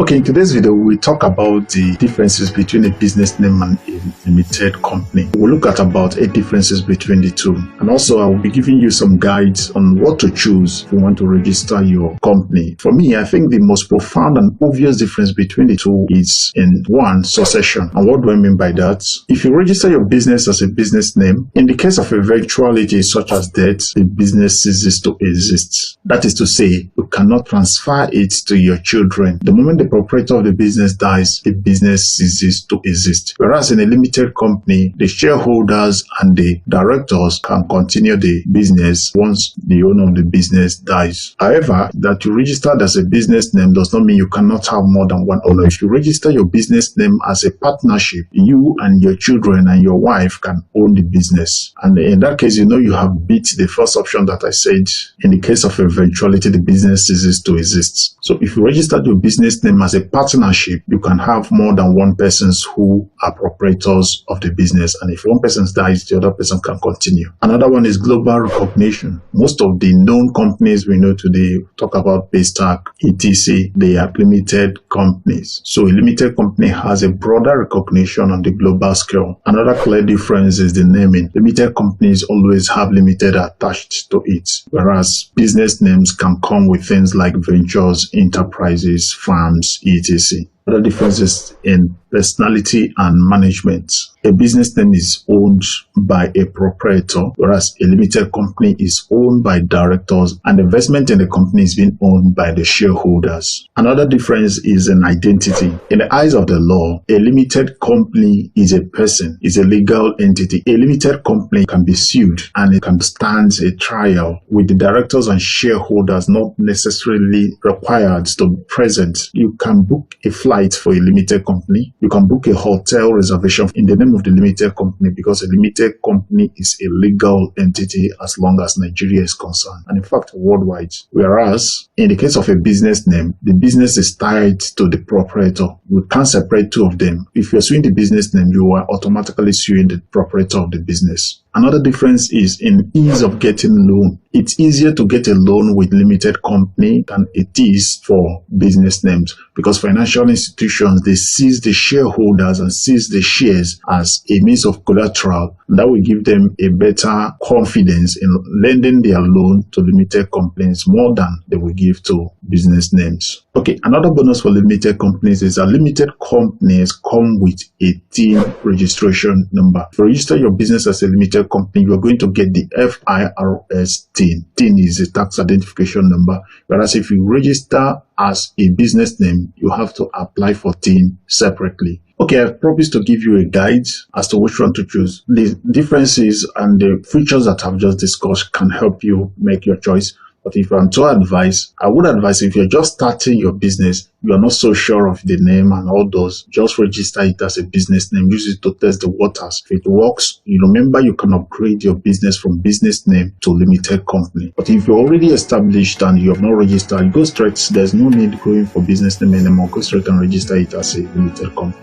Okay, in today's video, we talk about the differences between a business name and a limited company. We'll look at about 8 differences between the two. And also, I will be giving you some guides on what to choose if you want to register your company. For me, I think the most profound and obvious difference between the two is in one, succession. And what do I mean by that? If you register your business as a business name, in the case of eventuality such as death, the business ceases to exist. That is to say, you cannot transfer it to your children. The moment the proprietor of the business dies, the business ceases to exist. Whereas in a limited company, the shareholders and the directors can continue the business once the owner of the business dies. However, that you registered as a business name does not mean you cannot have more than one owner. If you register your business name as a partnership, you and your children and your wife can own the business. And in that case, you have beat the first option that I said. In the case of eventuality, the business ceases to exist. So if you registered your business name as a partnership, you can have more than one persons who are proprietors of the business. And if one person dies, the other person can continue. Another one is global recognition. Most of the known companies we know today, talk about Paystack, etc., they are limited companies. So a limited company has a broader recognition on the global scale. Another clear difference is the naming. Limited companies always have limited attached to it, whereas business names can come with things like ventures, enterprises, farms, etc. Other differences in personality and management. A business name is owned by a proprietor, whereas a limited company is owned by directors, and the investment in the company is being owned by the shareholders. Another difference is in identity. In the eyes of the law, a limited company is a person, is a legal entity. A limited company can be sued and it can stand a trial with the directors and shareholders not necessarily required to be present. You can book a flight for a limited company. You can book a hotel reservation in the name of the limited company because a limited company is a legal entity as long as Nigeria is concerned, and in fact worldwide. Whereas in the case of a business name, the business is tied to the proprietor. You can't separate two of them. If you're suing the business name, you are automatically suing the proprietor of the business. Another difference is in ease of getting loan. It's easier to get a loan with limited company than it is for business names, because financial institutions, they seize the shareholders and seize the shares as a means of collateral. That will give them a better confidence in lending their loan to limited companies more than they will give to business names. Okay, another bonus for limited companies is that limited companies come with a TIN registration number. If you register your business as a limited company, you are going to get the FIRS TIN. TIN is a tax identification number, whereas if you register as a business name, you have to apply for TIN separately. Okay, I've promised to give you a guide as to which one to choose. The differences and the features that I've just discussed can help you make your choice. But if I'm to advise, I would advise if you're just starting your business, you're not so sure of the name and all those, just register it as a business name. Use it to test the waters. If it works, you remember you can upgrade your business from business name to limited company. But if you're already established and you have not registered, go straight. There's no need going for business name anymore. Go straight and register it as a limited company.